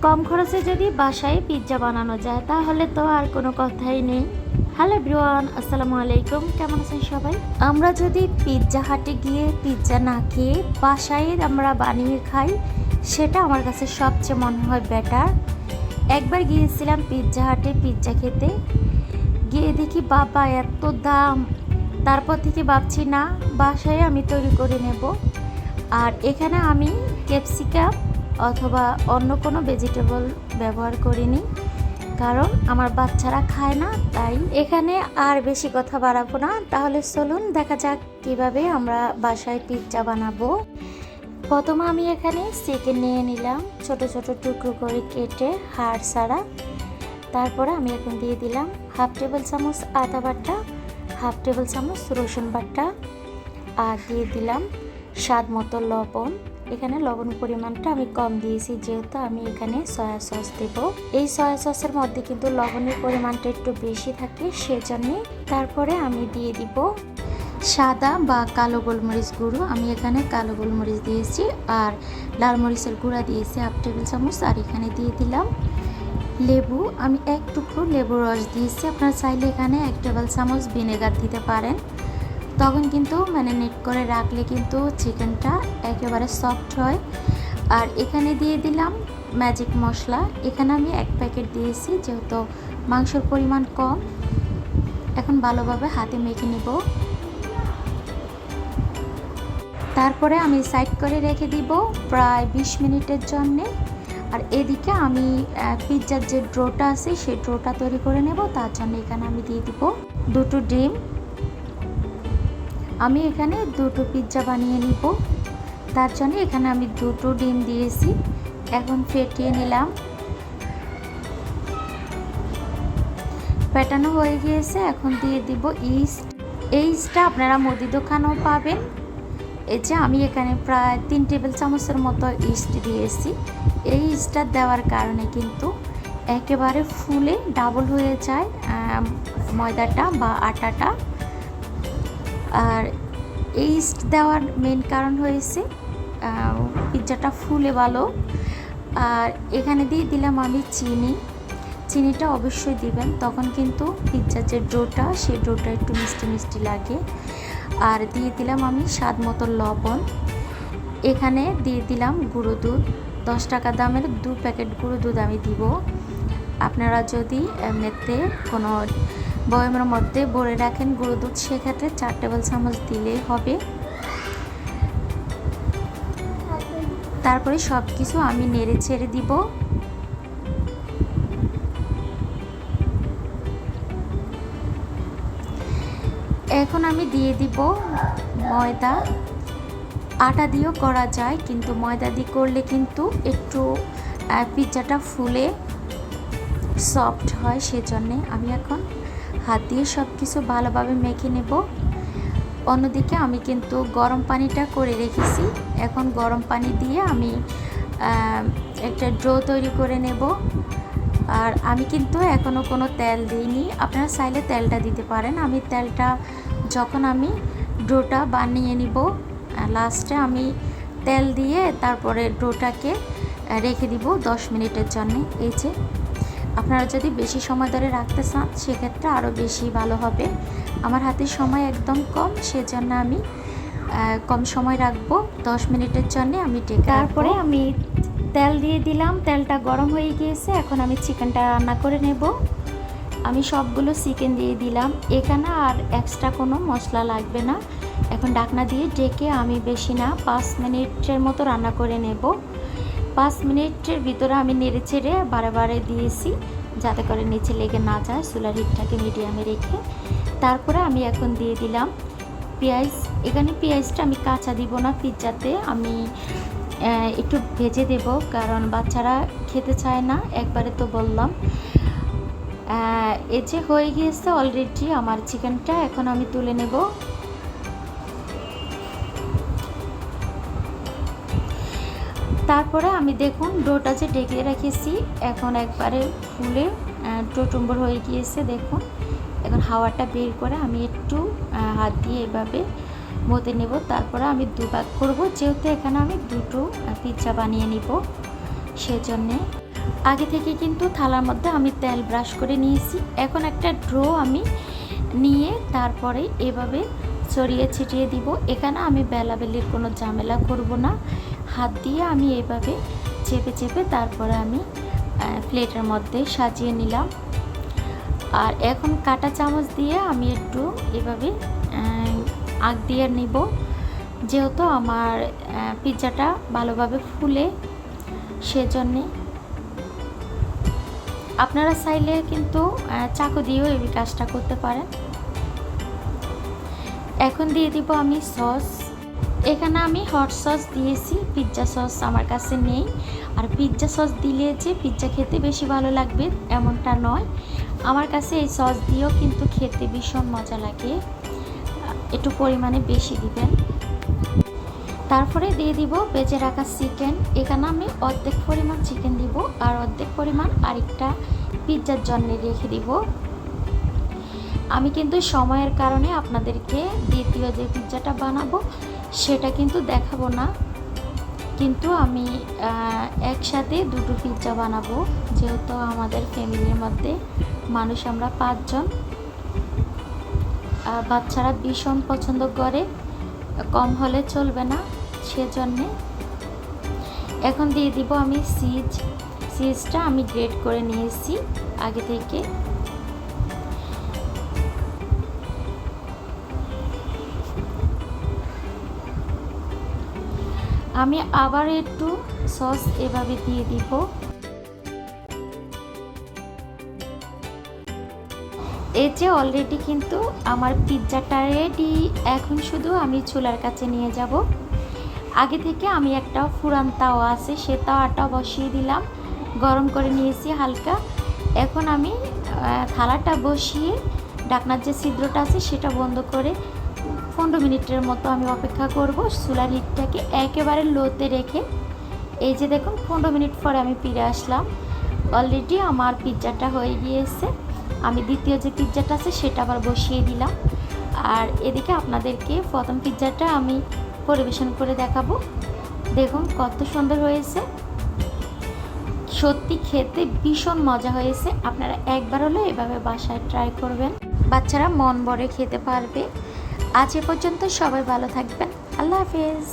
কম খরচে যদি বাসায় পিৎজা বানানো যায় তাহলে তো আর কোনো কথাই নেই। হ্যালো এভরিওয়ান, আসসালামু আলাইকুম। কেমন আছেন সবাই? আমরা যদি পিৎজা হাটে গিয়ে পিৎজা না খেয়ে বাসায় আমরা বানিয়ে খাই, সেটা আমার কাছে সবচেয়ে মনে হয় বেটার। একবার গিয়েছিলাম পিৎজা হাটে পিৎজা খেতে, গিয়ে দেখি বাবা এত দাম। তারপর থেকে ভাবছি না, বাসায় আমি তৈরি করে নেব। আর এখানে আমি ক্যাপসিকাম অথবা অন্য কোনো ভেজিটেবল ব্যবহার করিনি, কারণ আমার বাচ্চারা খায় না। তাই এখানে আর বেশি কথা বাড়াবো না। তাহলে চলুন দেখা যাক কিভাবে আমরা বাসায় পিৎজা বানাবো। প্রথমে আমি এখানে চিকেন নিয়ে নিলাম, ছোট ছোট টুকরো করে কেটে হাড় ছাড়া। তারপরে আমি এখন দিয়ে দিলাম হাফ টেবিল চামচ আদা বাটা, হাফ টেবিল চামচ রসুন বাটা, আর দিয়ে দিলাম স্বাদ মতো লবণ। এখানে লবণ পরিমাণটা আমি কম দিয়েছি, যেহেতু আমি এখানে সয়া সস দেব। এই সয়া সসের মধ্যে কিন্তু লবণের পরিমাণটা একটু বেশি থাকে, সেজন্যে। তারপরে আমি দিয়ে দিব সাদা বা কালো গোলমরিচ গুঁড়ো। আমি এখানে কালো গোলমরিচ দিয়েছি, আর লাল মরিচের গুঁড়া দিয়েছি হাফ টেবিল চামচ। আর এখানে দিয়ে দিলাম লেবু, আমি এক টুকরো লেবুর রস দিয়েছি। আপনারা চাইলে এখানে 1 টেবিল চামচ ভিনেগার দিতে পারেন, তখন কিন্তু ম্যারিনেট করে রাখলে কিন্তু চিকেনটা একেবারে সফট হয়। আর এখানে দিয়ে দিলাম ম্যাজিক মশলা, এখানে আমি 1 প্যাকেট দিয়েছি, যেহেতু মাংসের পরিমাণ কম। এখন ভালোভাবে হাতে মেখে নিব। তারপরে আমি সাইড করে রেখে দিব প্রায় 20 মিনিটের জন্যে। আর এদিকে আমি পিৎজার যে ডোটা আছে সেই ডোটা তৈরি করে নেব। তার জন্য এখানে আমি দিয়ে দিব 2টো ডিম। আমি এখানে 2টো পিৎজা বানিয়ে নিব, তার জন্য এখানে আমি 2টো ডিম দিয়েছি। এখন ফেটিয়ে নিলাম। ফেটানো হয়ে গিয়েছে, এখন দিয়ে দিব ইস্ট। এই ইস্টটা আপনারা মুদি দোকানেও পাবেন। এই যে আমি এখানে প্রায় 3 টেবিল চামচের মতো ইস্ট দিয়েছি। এই ইস্টটা দেওয়ার কারণে কিন্তু একেবারে ফুলে ডাবল হয়ে যায় ময়দাটা বা আটাটা। আর এই ইস্ট দেওয়ার মেন কারণ হয়েছে পিৎজাটা ফুলে ভালো। আর এখানে দিয়ে দিলাম আমি চিনিটা অবশ্যই দিবেন, তখন কিন্তু পিৎজার যে ডোটা সেই ডোটা একটু মিষ্টি মিষ্টি লাগে। আর দিয়ে দিলাম আমি স্বাদ মতো লবণ। এখানে দিয়ে দিলাম গুঁড়ো দুধ, 10 টাকা দামের 2 প্যাকেট গুঁড়ো দুধ আমি দিব। আপনারা যদি এমনিতে কোনো বয়মের মধ্যে ভরে রাখেন গুঁড়ো দুধ, সেক্ষেত্রে 4 টেবিল চামচ দিলেই হবে। তারপরে সব কিছু আমি নেড়ে ছেড়ে দিব। এখন আমি দিয়ে দিব ময়দা। আটা দিয়েও করা যায়, কিন্তু ময়দা দিয়ে করলে কিন্তু একটু পিৎজাটা ফুলে সফট হয়, সেজন্যে আমি এখন হাত দিয়ে সব কিছু ভালোভাবে মেখে নেব। অন্যদিকে আমি কিন্তু গরম পানিটা করে রেখেছি। এখন গরম পানি দিয়ে আমি একটা ডো তৈরি করে নেব। আর আমি কিন্তু এখনও কোনো তেল দিইনি, আপনারা চাইলে তেলটা দিতে পারেন। আমি তেলটা যখন আমি ডোটা বানিয়ে নিব, লাস্টে আমি তেল দিয়ে তারপরে ডোটাকে রেখে দিব 10 মিনিটের জন্য। এই যে আপনারা যদি বেশি সময় ধরে রাখতে চান, সেক্ষেত্রে আরও বেশি ভালো হবে। আমার হাতে সময় একদম কম, সেজন্য আমি কম সময় রাখবো। 10 মিনিটের জন্য আমি ঢেকে তারপরে আমি তেল দিয়ে দিলাম। তেলটা গরম হয়ে গিয়েছে, এখন আমি চিকেনটা রান্না করে নেব। আমি সবগুলো চিকেন দিয়ে দিলাম, এখানে আর এক্সট্রা কোনো মশলা লাগবে না। এখন ঢাকনা দিয়ে ঢেকে আমি বেশি না 5 মিনিটের মতো রান্না করে নেব। 5 মিনিটের ভিতরে আমি নেড়ে ছেড়ে বারে বারে দিয়েছি, যাতে করে নিচে লেগে না যায়। চুলার হিটটাকে মিডিয়ামে রেখে তারপরে আমি এখন দিয়ে দিলাম পেঁয়াজ। এখানে পেঁয়াজটা আমি কাঁচা দিব না, পিৎজাতে আমি একটু ভেজে দেব, কারণ বাচ্চারা খেতে চায় না, একবারে তো বললাম। এই যে হয়ে গিয়েছে অলরেডি আমার চিকেনটা, এখন আমি তুলে নেব। তারপরে আমি দেখুন ডোটা যে ঢেকে রেখেছি, এখন একবারে ফুলে টুম্বর হয়ে গিয়েছে। দেখুন এখন হাওয়াটা বের করে আমি একটু হাত দিয়ে এভাবে মতে নেব। তারপরে আমি 2 ভাগ করব, যেহেতু এখানে আমি 2টো পিৎজা বানিয়ে নিব, সেজন্যে। আগে থেকে কিন্তু থালার মধ্যে আমি তেল ব্রাশ করে নিয়েছি। এখন একটা ড্রো আমি নিয়ে তারপরে এভাবে ছড়িয়ে ছিটিয়ে দিব। এখানে আমি বেলাবেলির কোনো ঝামেলা করব না, হাত দিয়ে আমি এভাবে চেপে চেপে তারপরে আমি প্লেটের মধ্যে সাজিয়ে নিলাম। আর এখন কাঁটা চামচ দিয়ে আমি একটু এভাবে আগ দিয়ে নিব, যেহেতু আমার পিৎজাটা ভালোভাবে ফুলে, সেজন্যে। আপনারা চাইলে কিন্তু চাকু দিয়েও এই কাজটা করতে পারেন। এখন দিয়ে দিব আমি সস। এখানে আমি হট সস দিয়েছি, পিৎজা সস আমার কাছে নেই। আর পিৎজা সস দিলে যে পিৎজা খেতে বেশি ভালো লাগবে এমনটা নয়, আমার কাছে এই সস দিয়েও কিন্তু খেতে ভীষণ মজা লাগে। একটু পরিমাণে বেশি দিবেন। তারপরে দিয়ে দিব বেজে রাখা চিকেন। এখানে আমি অর্ধেক পরিমাণ চিকেন দিব আর অর্ধেক পরিমাণ আরেকটা পিৎজার জন্য রেখে দিব। আমি কিন্তু সময়ের কারণে আপনাদেরকে দ্বিতীয় যে পিৎজাটা বানাবো সেটা কিন্তু দেখাবো না, কিন্তু আমি একসাথে দুটো পিৎজা বানাবো, যেহেতু আমাদের ফ্যামিলির মধ্যে মানুষ আমরা 5 জন। বাচ্চারা ভীষণ পছন্দ করে, কম হলে চলবে না, সেজন্যে। এখন দিয়ে দিব আমি চিজটা আমি গ্রেট করে নিয়েছি আগে থেকে। আমি আবার একটু সস এভাবে দিয়ে দিব। এই যে অলরেডি কিন্তু আমার পিৎজাটা রেডি। এখন শুধু আমি চুলার কাছে নিয়ে যাব। আগে থেকে আমি একটা ফুরান তাওয়া আছে, সে তাওয়াটা বসিয়ে দিলাম, গরম করে নিয়েছি হালকা। এখন আমি থালাটা বসিয়ে ঢাকনার যে ছিদ্রটা আছে সেটা বন্ধ করে 15 মিনিটের মতো আমি অপেক্ষা করব। চুলার হিটটাকে একেবারে লোতে রেখে। এই যে দেখুন 15 মিনিট পরে আমি ফিরে আসলাম। অলরেডি আমার পিৎজাটা হয়ে গিয়েছে। আমি দ্বিতীয় যে পিৎজাটা আছে সেটা আবার বসিয়ে দিলাম। আর এদিকে আপনাদেরকে প্রথম পিৎজাটা আমি পরিবেশন করে দেখাবো। দেখুন কত সুন্দর হয়েছে, সত্যি খেতে ভীষণ মজা হয়েছে। আপনারা একবার হলে এভাবে বাসায় ট্রাই করবেন, বাচ্চারা মন ভরে খেতে পারবে। আজ এ পর্যন্ত, সবাই ভালো থাকবেন। আল্লাহ হাফেজ।